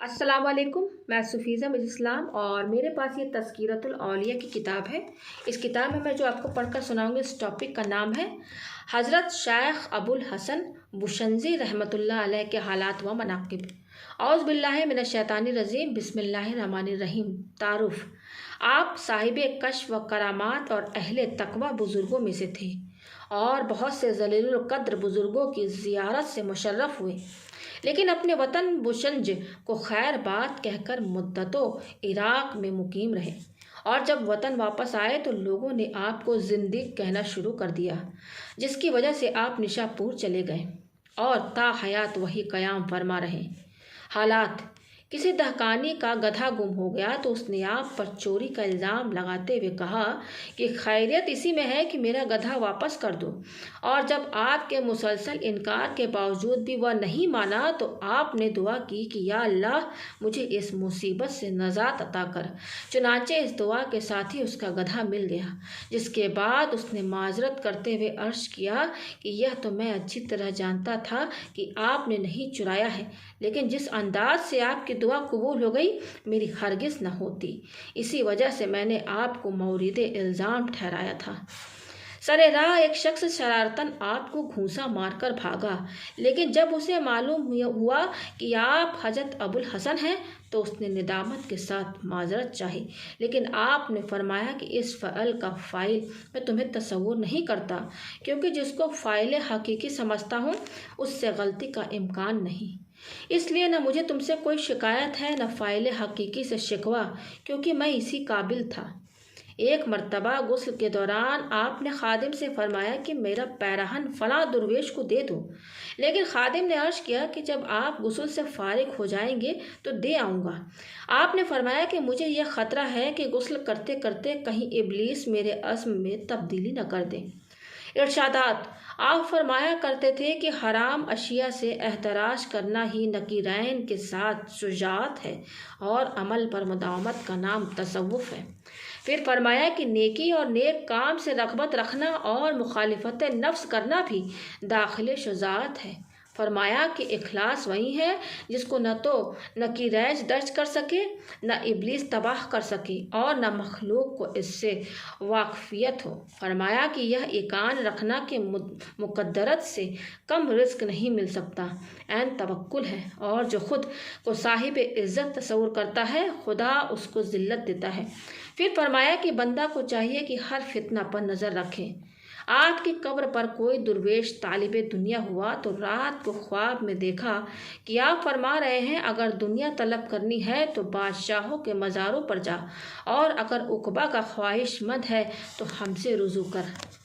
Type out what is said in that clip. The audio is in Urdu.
السلام علیکم، میں صفیزہ مرزا اسلام اور میرے پاس یہ تذکرۃ الاولیاء کی کتاب ہے۔ اس کتاب میں جو آپ کو پڑھ کر سناؤں گی اس ٹاپک کا نام ہے حضرت شیخ ابو الحسن بوشنجی رحمۃ اللہ علیہ کے حالات و مناقب۔ اعوذ باللہ من الشیطان الرجیم، بسم اللہ الرحمن الرحیم۔ تعارف: آپ صاحب کشف و کرامات اور اہل تقوی بزرگوں میں سے تھے اور بہت سے ذلیل القدر بزرگوں کی زیارت سے مشرف ہوئے، لیکن اپنے وطن بوشنج کو خیر بات کہہ کر مدتوں عراق میں مقیم رہے، اور جب وطن واپس آئے تو لوگوں نے آپ کو زندیق کہنا شروع کر دیا، جس کی وجہ سے آپ نشا پور چلے گئے اور تا حیات وہی قیام فرما رہے۔ حالات: کسی دہقانی کا گدھا گم ہو گیا تو اس نے آپ پر چوری کا الزام لگاتے ہوئے کہا کہ خیریت اسی میں ہے کہ میرا گدھا واپس کر دو، اور جب آپ کے مسلسل انکار کے باوجود بھی وہ نہیں مانا تو آپ نے دعا کی کہ یا اللہ مجھے اس مصیبت سے نجات عطا کر۔ چنانچہ اس دعا کے ساتھ ہی اس کا گدھا مل گیا، جس کے بعد اس نے معذرت کرتے ہوئے عرض کیا کہ یہ تو میں اچھی طرح جانتا تھا کہ آپ نے نہیں چرایا ہے، لیکن جس انداز سے آپ کی دعا قبول ہو گئی میری ہرگز نہ ہوتی، اسی وجہ سے میں نے آپ کو مورد الزام ٹھہرایا تھا۔ سرے راہ ایک شخص شرارتاً آپ کو گھونسا مار کر بھاگا، لیکن جب اسے معلوم ہوا کہ آپ حضرت ابو الحسن ہیں تو اس نے ندامت کے ساتھ معذرت چاہی، لیکن آپ نے فرمایا کہ اس فعل کا فاعل میں تمہیں تصور نہیں کرتا، کیونکہ جس کو فاعل حقیقی سمجھتا ہوں اس سے غلطی کا امکان نہیں، اس لیے نہ مجھے تم سے کوئی شکایت ہے نہ فاعل حقیقی سے شکوہ، کیونکہ میں اسی قابل تھا۔ ایک مرتبہ غسل کے دوران آپ نے خادم سے فرمایا کہ میرا پیراہن فلاں درویش کو دے دو، لیکن خادم نے عرض کیا کہ جب آپ غسل سے فارغ ہو جائیں گے تو دے آؤں گا۔ آپ نے فرمایا کہ مجھے یہ خطرہ ہے کہ غسل کرتے کرتے کہیں ابلیس میرے عزم میں تبدیلی نہ کر دے۔ ارشادات: آپ فرمایا کرتے تھے کہ حرام اشیاء سے احتراز کرنا ہی نکیرین کے ساتھ شجاعت ہے اور عمل پر مداومت کا نام تصوف ہے۔ پھر فرمایا کہ نیکی اور نیک کام سے رغبت رکھنا اور مخالفت نفس کرنا بھی داخل شجاعت ہے۔ فرمایا کہ اخلاص وہی ہے جس کو نہ تو نکیرین درج کر سکے، نہ ابلیس تباہ کر سکے، اور نہ مخلوق کو اس سے واقفیت ہو۔ فرمایا کہ یہ ایقان رکھنا کہ مقدرت سے کم رزق نہیں مل سکتا عین توکل ہے، اور جو خود کو صاحب عزت تصور کرتا ہے خدا اس کو ذلت دیتا ہے۔ پھر فرمایا کہ بندہ کو چاہیے کہ ہر فتنہ پر نظر رکھے۔ آپ کی قبر پر کوئی درویش طالب دنیا ہوا تو رات کو خواب میں دیکھا کہ آپ فرما رہے ہیں اگر دنیا طلب کرنی ہے تو بادشاہوں کے مزاروں پر جا، اور اگر عقبہ کا خواہش مند ہے تو ہم سے رجوع کر۔